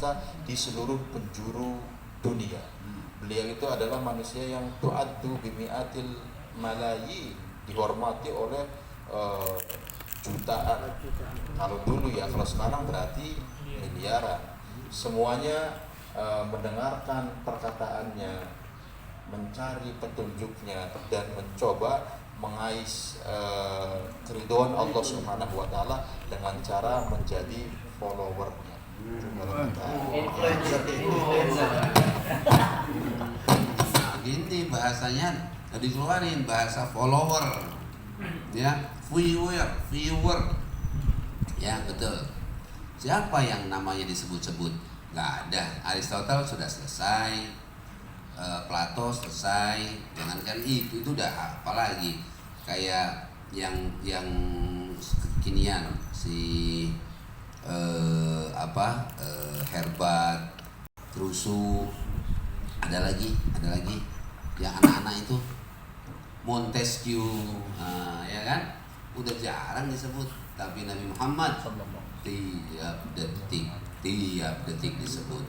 berkuasa di seluruh penjuru dunia. Beliau itu adalah manusia yang tu'addu bimi'atil malayi, dihormati oleh jutaan. Kalau dulu ya, kalau sekarang berarti miliaran. Semuanya mendengarkan perkataannya, mencari petunjuknya, dan mencoba mengais keridhaan Allah Subhanahu wa taala dengan cara menjadi followernya. Gini bahasanya dikeluarin, bahasa follower, ya, viewer, ya betul. Siapa yang namanya disebut-sebut? Nggak ada. Aristoteles sudah selesai, Plato selesai, jangankan itu udah apalagi kayak yang kekinian si Herbert, Trousseau, ada lagi yang anak-anak itu Montesquieu, ya kan, udah jarang disebut, tapi Nabi Muhammad tiap detik disebut,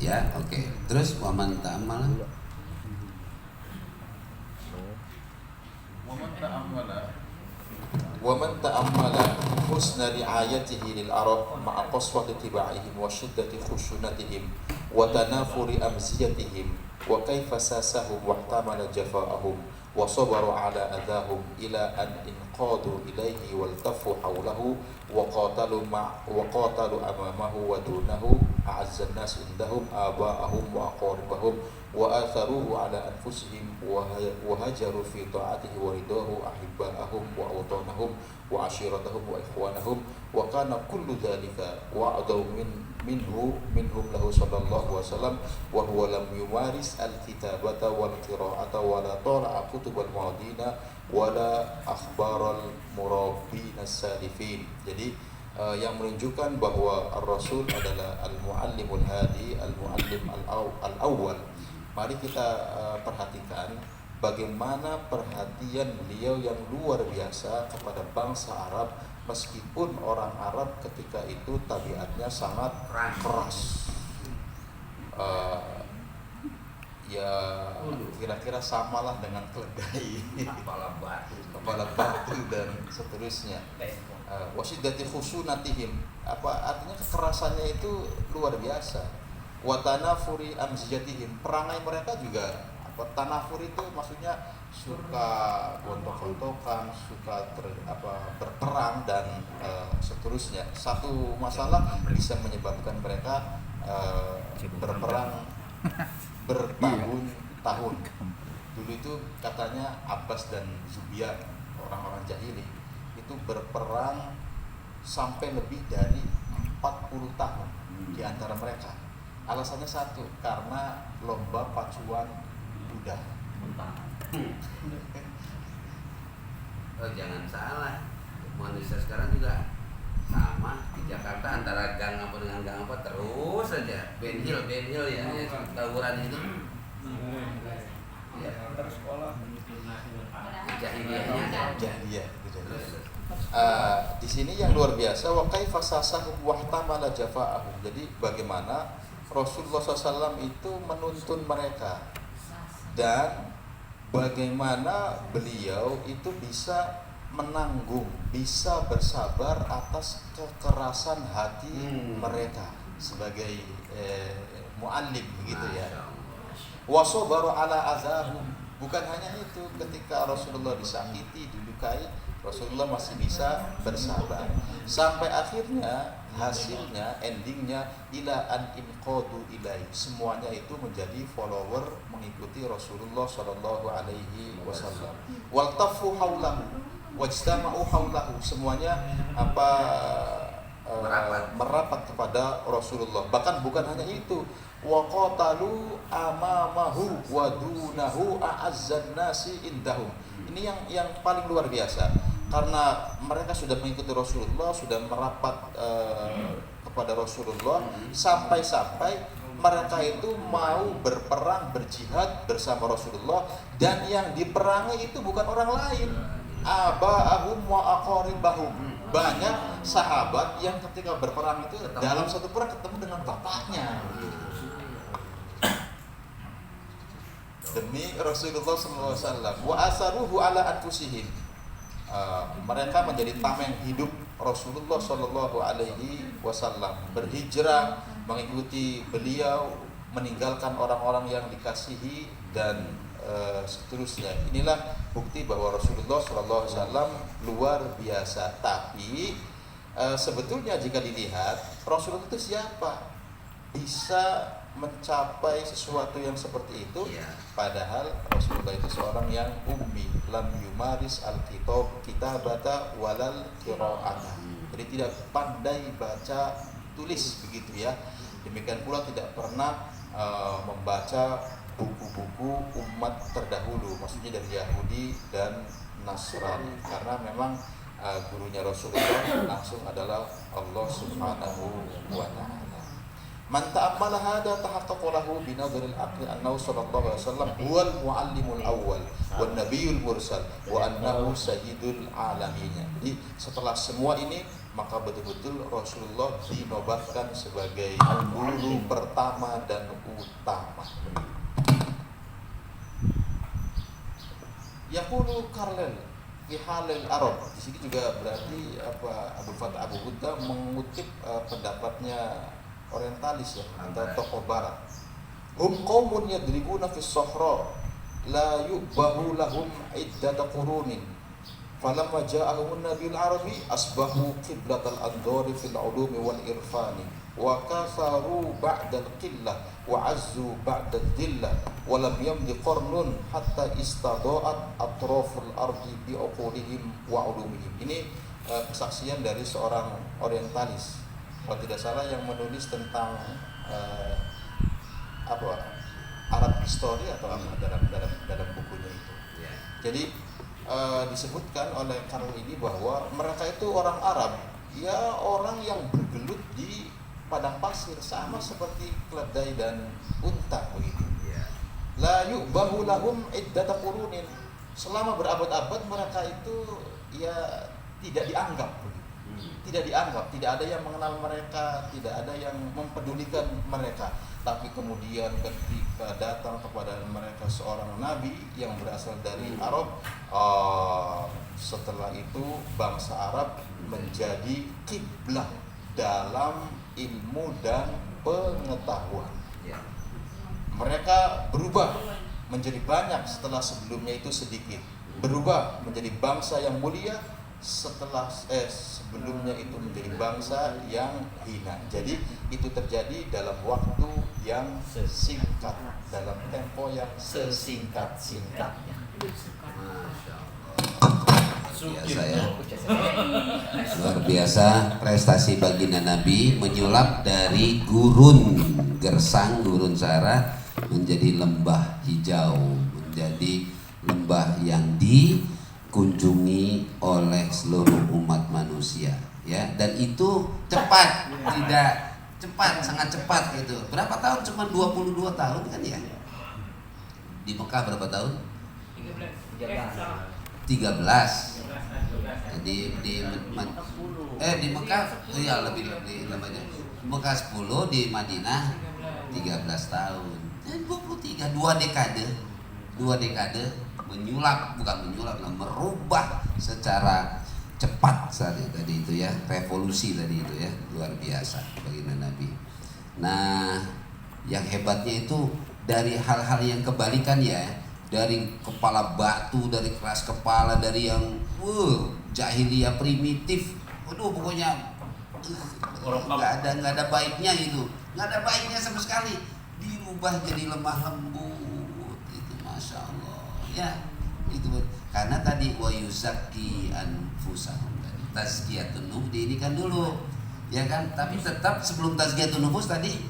ya. Oke. Terus waman ta'amala ومن تأمل حسن رعايته للعرب مع قسوة اتباعهم وشدة خشونتهم وتنافر أمزيتهم وكيف ساسهم واحتمل جفاءهم وصبروا على أذاهم إلى أن انقادوا إليه والتفوا حوله وقاتلوا أمامه ودونه أعز الناس عندهم آباءهم وأقاربهم وآثروه على أنفسهم وهجروا في طاعته ورضاه أحباءهم وأوطانهم وعشيرتهم وإخوانهم وكان كل ذلك وعدوا منهم له صلى الله عليه وسلم وهو لم يمارس الكتابة والقراءة ولا طالع كتب الماضين ولا أخبار المرابين السالفين. Jadi yang menunjukkan bahwa Rasul adalah al-muallimul hadi, al-muallim al-awwal. Mari kita perhatikan bagaimana perhatian beliau yang luar biasa kepada bangsa Arab, meskipun orang Arab ketika itu tabiatnya sangat keras. Ya kira-kira samalah dengan keledai, kepala batu dan seterusnya. Wasiddati khusunatihim, artinya kekerasannya itu luar biasa. Wa tanafuri amziyatihim, perangai mereka juga tanafur itu maksudnya suka gontok-gontokan, suka berperang dan seterusnya. Satu masalah bisa menyebabkan mereka berperang bertahun-tahun. Dulu itu katanya Abbas dan Zubair, orang-orang jahili itu berperang sampai lebih dari 40 tahun di antara mereka. Alasannya satu, karena lomba pacuan kuda. Oh, jangan salah, manusia sekarang juga sama. Di Jakarta antara gang apa dengan gang apa terus saja Ben Hill ya, tawuran itu ya, antar sekolah jahiliyah. Di sini yang luar biasa, wa kaifa sasahum wahtamala jafa'ahum. Jadi bagaimana Rasulullah SAW itu menuntun mereka, dan bagaimana beliau itu bisa menanggung, bisa bersabar atas kekerasan hati mereka sebagai muallim begitu ya. Wasobaru ala azahum. Bukan hanya itu, ketika Rasulullah disakiti, dilukai, Rasulullah masih bisa bersabar sampai akhirnya hasilnya, endingnya ila an inqadu ilai, semuanya itu menjadi follower mengikuti Rasulullah sallallahu alaihi wasallam. Wal tafu haulahu wajtama'u haulahu, semuanya merapat kepada Rasulullah. Bahkan bukan hanya itu, wa qatalu amamahu wa dunahu a'azzan nasi indahum. Ini yang paling luar biasa, karena mereka sudah mengikuti Rasulullah, sudah merapat kepada Rasulullah, sampai-sampai mereka itu mau berperang, berjihad bersama Rasulullah, dan yang diperangi itu bukan orang lain, aba'ahum wa aqaribahum, Banyak sahabat yang ketika berperang itu dalam satu perang ketemu dengan bapaknya. Demi Rasulullah SAW. Wa asaruhu ala anfusihim. Mereka menjadi tameng hidup Rasulullah SAW, berhijrah mengikuti beliau, meninggalkan orang-orang yang dikasihi dan seterusnya. Inilah bukti bahwa Rasulullah SAW luar biasa. Tapi sebetulnya jika dilihat Rasulullah itu siapa? Bisa mencapai sesuatu yang seperti itu, padahal Rasulullah itu seorang yang ummi, lam yumaris kitabata walal qiraata. Jadi tidak pandai baca tulis begitu ya. Demikian pula tidak pernah membaca buku-buku umat terdahulu, maksudnya dari Yahudi dan Nasrani, karena memang gurunya Rasulullah langsung adalah Allah Subhanahu wa ta'ala. Man ta'ammala hada tahaqqaqa lahu bi nadhril aqli annahu sallallahu alaihi wasallam huwal muallimul awwal wan nabiyul mursal wa annahu sayyidul alamin. Jadi setelah semua ini maka betul-betul Rasulullah dinobatkan sebagai guru pertama dan utama. Yaqulu Karlel fi halil Arab. Di sini juga berarti Abu Fatah Abu Hudda mengutip pendapatnya orientalis ya, atau tokoh barat. Hum qaumun yadribuna fis sahra la yubahu lahum iddata qurunin. Falamma ja'ahum an-nabiyul arabi asbahu qiblatal andari fil ulumi wal irfani wa kafaru ba'da al-qillah wa azzu ba'da al-dhillah wa lam yamdi qarnun hatta istada'at atraful ardi bi uqulihim wa ulumihim. Ini kesaksian dari seorang orientalis, kalau tidak salah, yang menulis tentang Arab History atau apa dalam bukunya itu. Jadi disebutkan oleh Karl ini bahwa mereka itu orang Arab, ya orang yang bergelut di padang pasir sama seperti keledai dan unta begitu. La yu'bahu lahum iddata qurunin. Selama berabad-abad mereka itu ya tidak dianggap begitu. Tidak dianggap, tidak ada yang mengenal mereka, tidak ada yang mempedulikan mereka. Tapi kemudian ketika datang kepada mereka seorang nabi yang berasal dari Arab, setelah itu bangsa Arab menjadi kiblat dalam ilmu dan pengetahuan. Mereka berubah menjadi banyak setelah sebelumnya itu sedikit. Berubah menjadi bangsa yang mulia setelah sebelumnya itu menjadi bangsa yang hina. Jadi itu terjadi dalam waktu yang singkat, dalam tempo yang sesingkat-singkatnya. Masya Allah. Biasa ya. Luar biasa prestasi baginda Nabi menyulap dari gurun gersang, gurun sahara menjadi lembah hijau, menjadi lembah yang dikunjungi oleh seluruh umat manusia, ya. Dan itu cepat, tidak cepat, sangat cepat gitu. Berapa tahun? Cuma 22 tahun kan ya. Di Mekah berapa tahun? 13. Jadi di Mekah ya lebih namanya. Mekah 10, di Madinah 13 tahun. 23, 2 dekade menyulap, bukan menyulap, merubah secara cepat tadi itu ya, revolusi tadi itu ya, luar biasa baginda Nabi. Nah, yang hebatnya itu dari hal-hal yang kebalikan ya, dari kepala batu, dari keras kepala, dari yang jahiliyah primitif, pokoknya nggak ada baiknya itu, nggak ada baiknya sama sekali, dirubah jadi lemah lembut, itu masya Allah ya. Itu karena tadi wa yuzakki anfusahum, tazkiyatun nufus diinikan dulu ya kan, tapi tetap sebelum tazkiyatun nufus tadi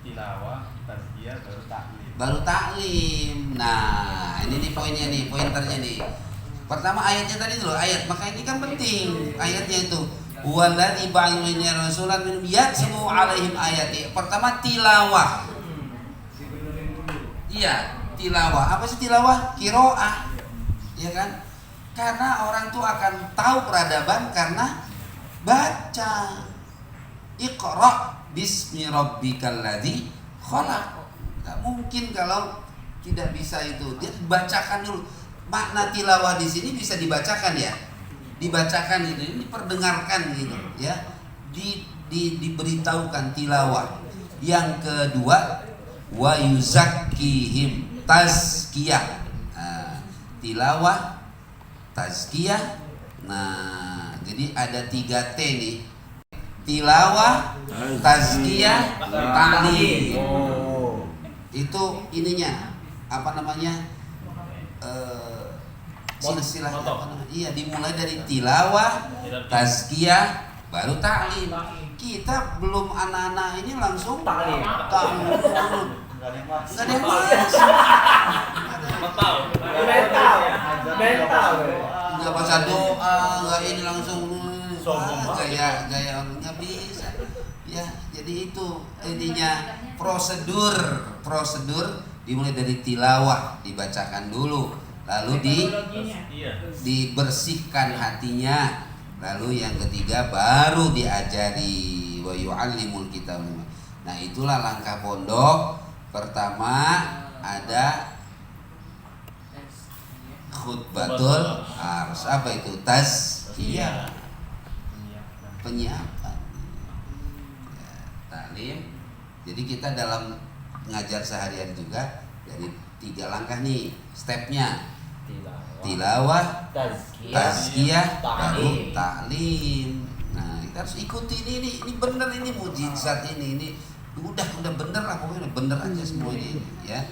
tilawah, tazkiyah, baru taklim. Nah, ini nih poinnya nih, pointernya nih. Pertama ayatnya tadi dulu, ayat, maka ini kan penting ayatnya itu. Waladzi ba'atha rasulan minhum yatlu 'alaihim ayati. Pertama tilawah. Iya, tilawah. Apa sih tilawah? Qiraah. Ya kan? Karena orang tuh akan tahu peradaban karena baca. Iqra bismi rabbikal ladzi khalaq. Enggak mungkin kalau tidak bisa itu. Dia bacakan dulu. Makna tilawah di sini bisa dibacakan ya. Dibacakan itu, ini perdengarkan gitu ya. Diberitahukan tilawah. Yang kedua, wa yuzakkihim, tazkiyah. Nah, tilawah, tazkiyah. Nah, jadi ada 3 T nih. Tilawah, tazkiyah, ta'lim. Itu ininya apa namanya? Silsilah apa namanya? Iya, dimulai dari tilawah, tazkiyah, baru ta'lim. Kita belum anak-anak ini langsung ta'lim. Enggak ada yang mental. Enggak baca doa, enggak ini langsung gaya nggak bisa. Ya, jadi itu intinya prosedur dimulai dari tilawah, dibacakan dulu, lalu dibersihkan hatinya, lalu yang ketiga baru diajari wa yu'allimul kitab. Nah, itulah langkah pondok. Pertama ada khutbatul ars. Apa itu? Tazkiyah, penyiapan ya, taklim. Jadi kita dalam ngajar seharian juga dari 3 langkah nih stepnya: tilawah, tazkiyah, baru taklim. Nah, kita harus ikuti ini benar, ini mujizat, ini udah bener lah, pokoknya bener aja semua ini ya.